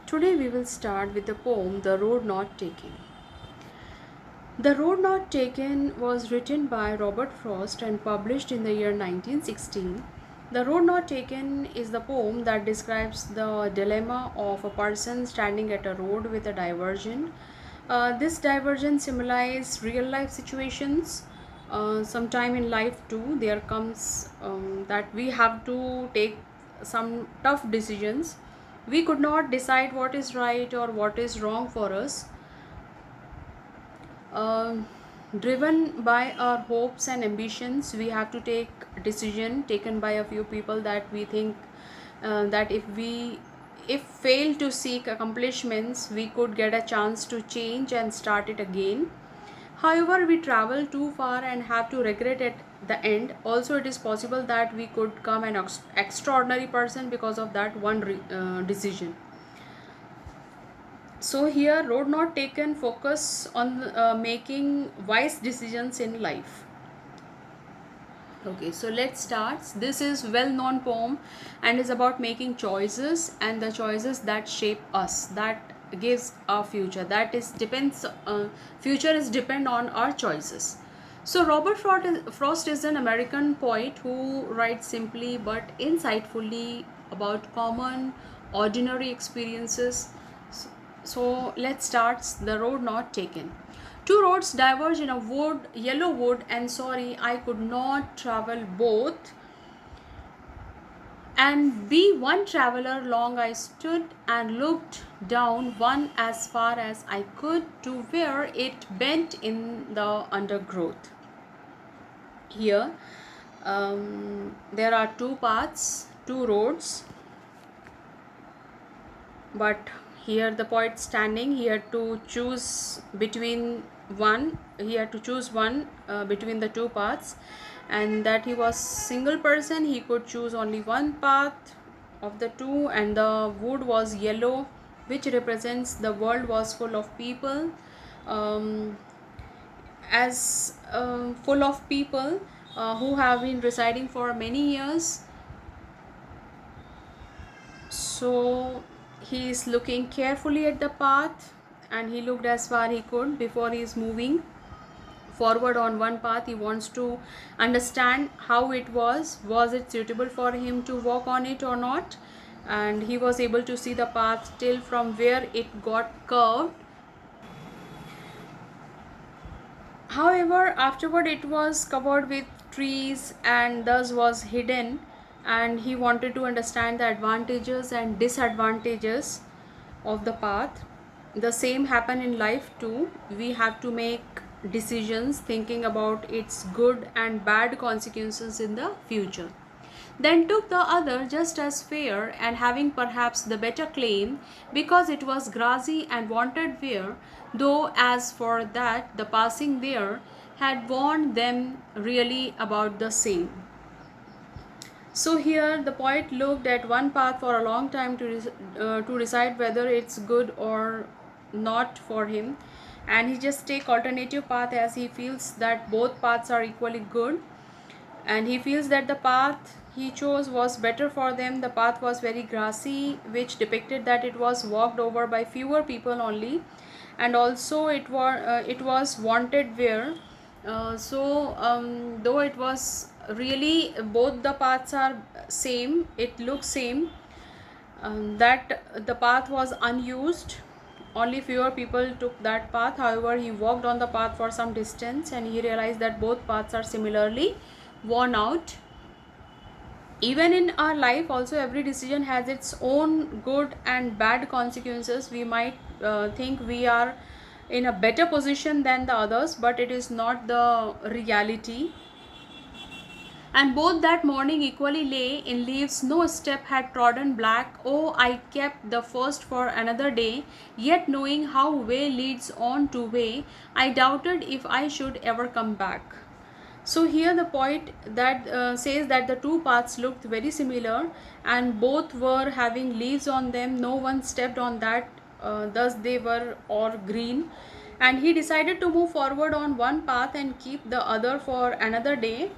Today we will start with the poem The Road Not Taken. The Road Not Taken was written by Robert Frost and published in the year 1916. The Road Not Taken is the poem that describes the dilemma of a person standing at a road with a diversion. This diversion symbolizes real life situations. Sometime in life too, there comes that we have to take some tough decisions. We could not decide what is right or what is wrong for us. um, Driven by our hopes and ambitions, we have to take decision taken by a few people that we think that if fail to seek accomplishments, we could get a chance to change and start it again. However, we travel too far and have to regret at the end. Also, it is possible that we could become an extraordinary person because of that one decision. So here, road not taken focus on making wise decisions in life. Okay, so let's start. This is well-known poem and is about making choices and the choices that shape us, that gives our future. That is depends. Future is depend on our choices. So Frost is an American poet who writes simply but insightfully about common, ordinary experiences. So let's start. The road not taken. Two roads diverge in a yellow wood, and sorry, I could not travel both. And be one traveler long I stood and looked down one as far as I could to where it bent in the undergrowth. Here, there are two paths, two roads, but here the poet standing, he had to choose between one, he had to choose one between the two paths, and that he was single person, he could choose only one path of the two. And the wood was yellow, which represents the world was full of people, um, as full of people who have been residing for many years. So he is looking carefully at the path, and he looked as far he could before he is moving forward on one path. He wants to understand how it was it suitable for him to walk on it or not. And he was able to see the path till from where it got curved. However, afterward it was covered with trees and thus was hidden, and he wanted to understand the advantages and disadvantages of the path. The same happen in life too. We have to make decisions thinking about its good and bad consequences in the future. Then took the other just as fair, and having perhaps the better claim, because it was grassy and wanted wear, though as for that the passing there had warned them really about the same. So here the poet looked at one path for a long time to decide whether it's good or not for him, and he just take alternative path as he feels that both paths are equally good, and he feels that the path he chose was better for them. The path was very grassy, which depicted that it was walked over by fewer people only, and also it was wanted wear. Though it was really both the paths are same, it looks same, that the path was unused, only fewer people took that path. However, he walked on the path for some distance and he realized that both paths are similarly worn out. Even in our life also, every decision has its own good and bad consequences. We might think we are in a better position than the others, but it is not the reality. And both that morning equally lay in leaves no step had trodden black. Oh, I kept the first for another day, yet knowing how way leads on to way, I doubted if I should ever come back. So here the poet that says that the two paths looked very similar and both were having leaves on them. No one stepped on that, thus they were all green. And he decided to move forward on one path and keep the other for another day.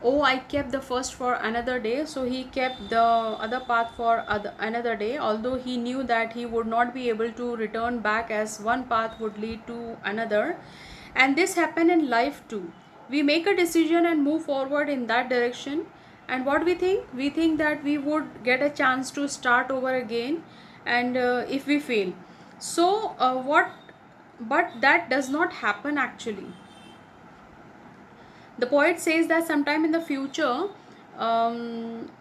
oh, I kept the first for another day, so he kept the other path for another day, although he knew that he would not be able to return back as one path would lead to another. And this happened in life too. We make a decision and move forward in that direction, and what we think? We think that we would get a chance to start over again, and if we fail. So, what? But that does not happen actually. The poet says that sometime in the future,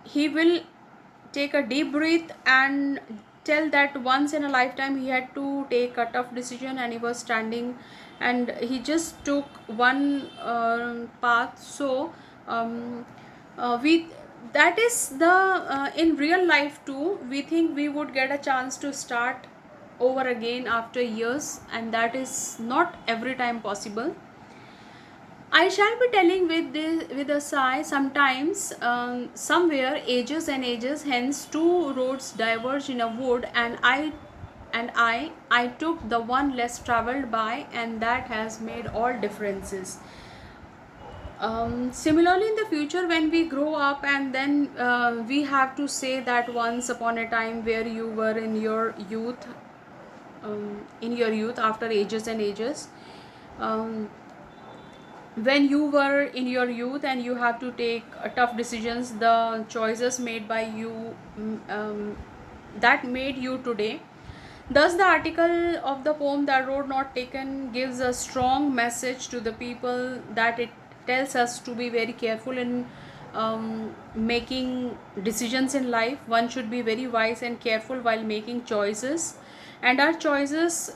he will take a deep breath and tell that once in a lifetime he had to take a tough decision, and he was standing and he just took one path. So we that is the in real life too, we think we would get a chance to start over again after years, and that is not every time possible. I shall be telling with a sigh. Sometimes, somewhere, ages and ages hence, two roads diverge in a wood, and I took the one less traveled by, and that has made all differences. Similarly, in the future, when we grow up, and then we have to say that once upon a time, where you were in your youth, after ages and ages. Um, when you were in your youth and you have to take tough decisions, the choices made by you, that made you today. Thus the article of the poem That Road Not Taken gives a strong message to the people, that it tells us to be very careful in making decisions in life. One should be very wise and careful while making choices, and our choices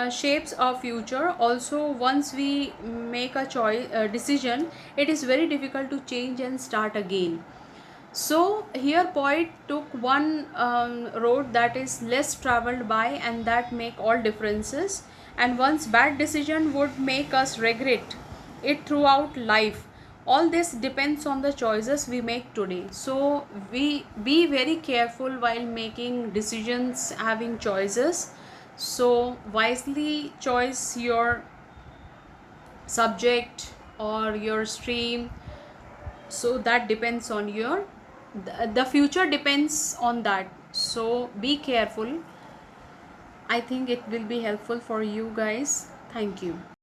shapes our future. Also, once we make a choice decision, it is very difficult to change and start again. So here poet took one road that is less traveled by, and that make all differences, and one's bad decision would make us regret it throughout life. All this depends on the choices we make today. So we be very careful while making decisions, having choices. So wisely choose your subject or your stream. So that depends on your, the future depends on that. So be careful. I think it will be helpful for you guys. Thank you.